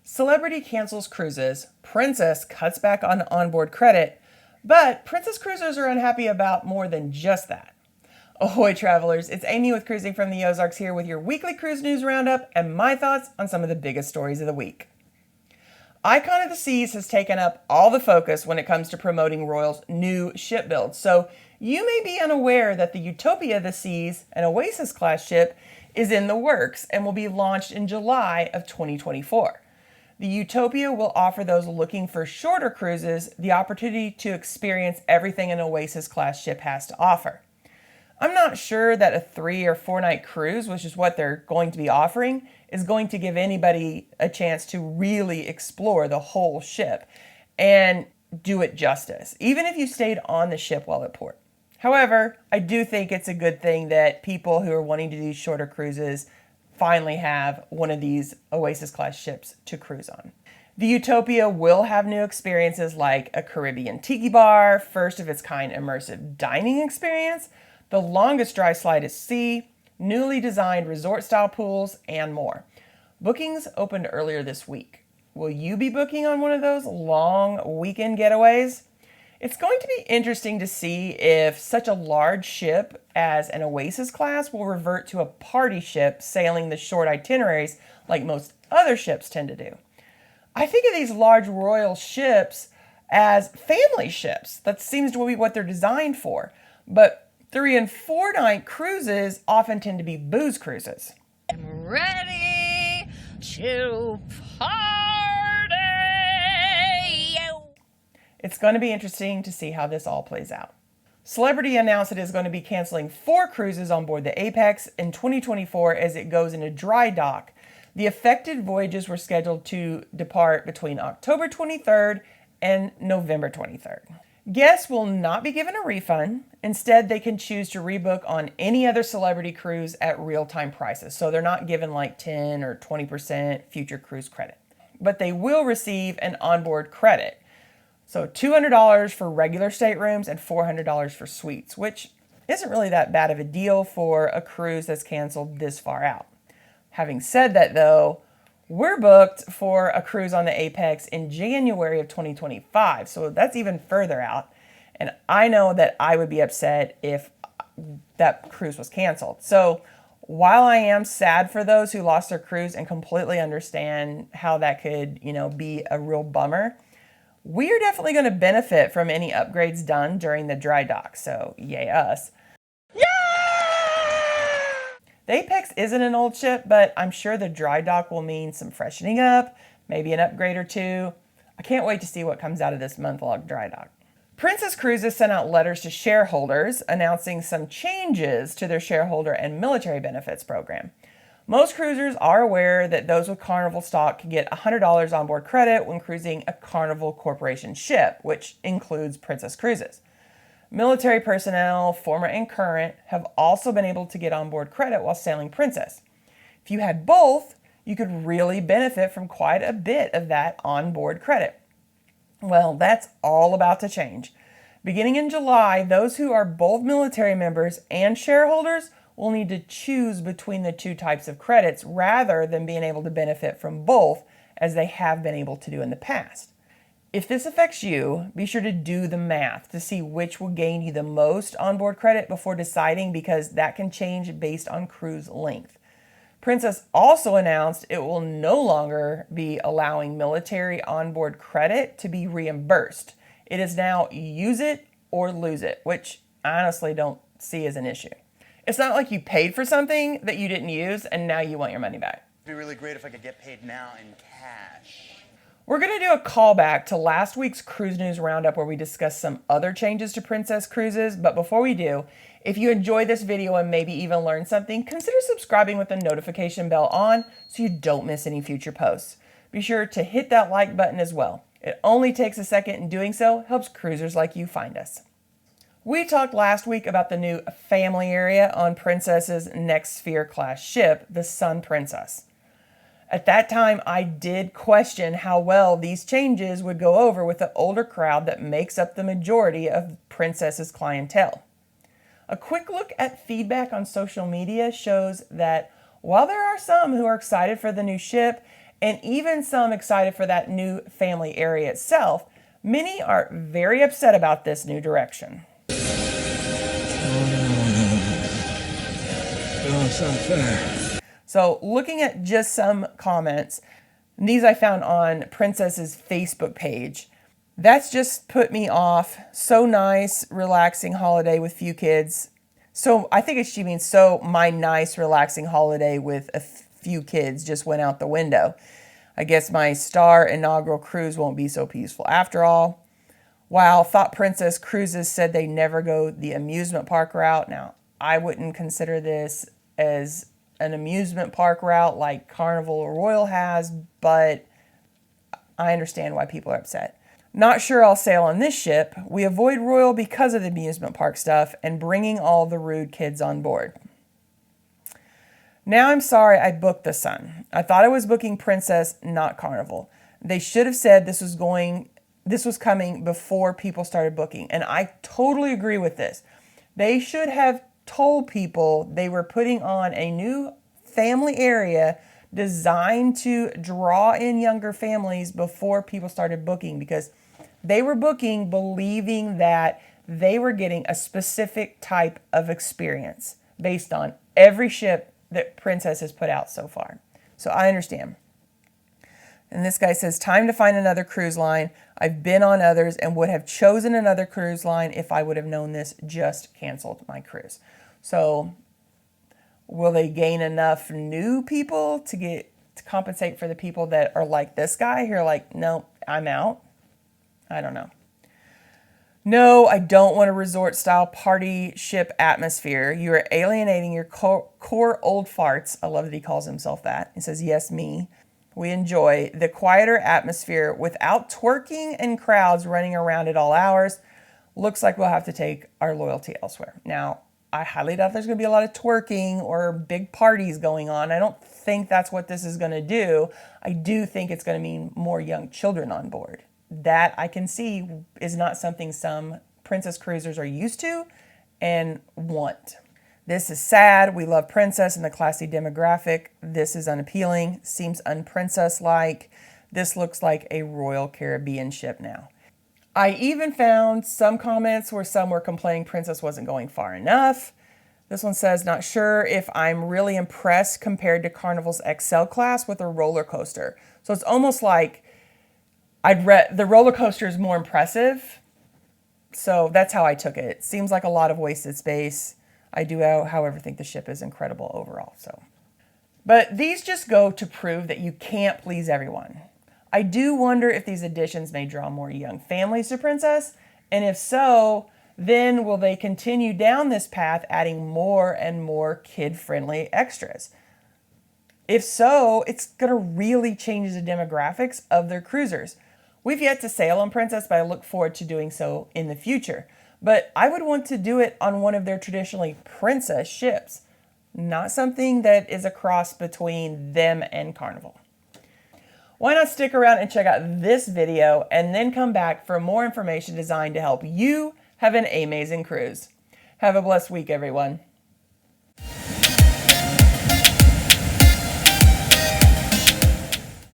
Celebrity cancels cruises, Princess cuts back on onboard credit, but Princess cruisers are unhappy about more than just that. Ahoy travelers, it's Amy with Cruising from the Ozarks here with your weekly Cruise News Roundup and my thoughts on some of the biggest stories of the week. Icon of the Seas has taken up all the focus when it comes to promoting Royal's new ship build, so you may be unaware that the Utopia of the Seas, an Oasis-class ship, is in the works and will be launched in July of 2024. The Utopia will offer those looking for shorter cruises the opportunity to experience everything an Oasis-class ship has to offer. I'm not sure that a 3 or 4 night cruise, which is what they're going to be offering, is going to give anybody a chance to really explore the whole ship and do it justice, even if you stayed on the ship while at port. However, I do think it's a good thing that people who are wanting to do shorter cruises finally have one of these Oasis-class ships to cruise on. The Utopia will have new experiences like a Caribbean tiki bar, first of its kind immersive dining experience, the longest dry slide at sea, newly designed resort-style pools, and more. Bookings opened earlier this week. Will you be booking on one of those long weekend getaways? It's going to be interesting to see if such a large ship as an Oasis class will revert to a party ship sailing the short itineraries like most other ships tend to do. I think of these large royal ships as family ships. That seems to be what they're designed for. But 3 and 4 night cruises often tend to be booze cruises. I'm ready to party. It's going to be interesting to see how this all plays out. Celebrity announced it is going to be canceling 4 cruises on board the Apex in 2024 as it goes into dry dock. The affected voyages were scheduled to depart between October 23rd and November 23rd. Guests will not be given a refund. Instead, they can choose to rebook on any other Celebrity cruise at real-time prices. So they're not given like 10 or 20% future cruise credit. But they will receive an onboard credit. So $200 for regular staterooms and $400 for suites, which isn't really that bad of a deal for a cruise that's canceled this far out. Having said that though, we're booked for a cruise on the Apex in January of 2025, so that's even further out. And I know that I would be upset if that cruise was canceled. So while I am sad for those who lost their cruise and completely understand how that could, be a real bummer, we are definitely going to benefit from any upgrades done during the dry dock, so yay us. Yeah! The Apex isn't an old ship, but I'm sure the dry dock will mean some freshening up, maybe an upgrade or 2. I can't wait to see what comes out of this month-long dry dock. Princess Cruises sent out letters to shareholders announcing some changes to their shareholder and military benefits program. Most cruisers are aware that those with Carnival stock can get $100 onboard credit when cruising a Carnival Corporation ship, which includes Princess Cruises. Military personnel, former and current, have also been able to get onboard credit while sailing Princess. If you had both, you could really benefit from quite a bit of that onboard credit. Well, that's all about to change. Beginning in July, those who are both military members and shareholders will need to choose between the 2 types of credits rather than being able to benefit from both as they have been able to do in the past. If this affects you, be sure to do the math to see which will gain you the most onboard credit before deciding, because that can change based on cruise length. Princess also announced it will no longer be allowing military onboard credit to be reimbursed. It is now use it or lose it, which I honestly don't see as an issue. It's not like you paid for something that you didn't use and now you want your money back. It'd be really great if I could get paid now in cash. We're going to do a callback to last week's Cruise News Roundup where we discussed some other changes to Princess Cruises. But before we do, if you enjoyed this video and maybe even learned something, consider subscribing with the notification bell on so you don't miss any future posts. Be sure to hit that like button as well. It only takes a second, and doing so helps cruisers like you find us. We talked last week about the new family area on Princess's Next Sphere class ship, the Sun Princess. At that time, I did question how well these changes would go over with the older crowd that makes up the majority of Princess's clientele. A quick look at feedback on social media shows that while there are some who are excited for the new ship and even some excited for that new family area itself, many are very upset about this new direction. It's not fair. So looking at just some comments, and these I found on Princess's Facebook page, that's just put me off. So nice, relaxing holiday with few kids. So I think she means so my nice, relaxing holiday with a few kids just went out the window. I guess my star inaugural cruise won't be so peaceful after all. Wow, thought Princess Cruises said they never go the amusement park route. Now, I wouldn't consider this as an amusement park route like Carnival or Royal has, but I understand why people are upset. Not sure I'll sail on this ship. We avoid Royal because of the amusement park stuff and bringing all the rude kids on board. Now I'm sorry I booked the Sun. I thought I was booking Princess, not Carnival. They should have said this was coming before people started booking, and I totally agree with this. They should have told people they were putting on a new family area designed to draw in younger families before people started booking, because they were booking believing that they were getting a specific type of experience based on every ship that Princess has put out so far. So I understand. And this guy says, time to find another cruise line. I've been on others and would have chosen another cruise line if I would have known this, just canceled my cruise. So will they gain enough new people to compensate for the people that are like this guy who are like, no, I'm out? I don't know. No, I don't want a resort style party ship atmosphere. You are alienating your core old farts. I love that he calls himself that. He says, yes, me. We enjoy the quieter atmosphere without twerking and crowds running around at all hours. Looks like we'll have to take our loyalty elsewhere. Now, I highly doubt there's going to be a lot of twerking or big parties going on. I don't think that's what this is going to do. I do think it's going to mean more young children on board. That I can see is not something some Princess cruisers are used to and want. This is sad. We love Princess and the classy demographic. This is unappealing. Seems unprincess-like. This looks like a Royal Caribbean ship now. I even found some comments where some were complaining Princess wasn't going far enough. This one says, not sure if I'm really impressed compared to Carnival's XL class with a roller coaster. So it's almost like the roller coaster is more impressive. So that's how I took it. It seems like a lot of wasted space. I do, however, think the ship is incredible overall. But these just go to prove that you can't please everyone. I do wonder if these additions may draw more young families to Princess, and if so, then will they continue down this path, adding more and more kid-friendly extras? If so, it's going to really change the demographics of their cruisers. We've yet to sail on Princess, but I look forward to doing so in the future. But I would want to do it on one of their traditionally Princess ships, not something that is a cross between them and Carnival. Why not stick around and check out this video and then come back for more information designed to help you have an amazing cruise. Have a blessed week, everyone.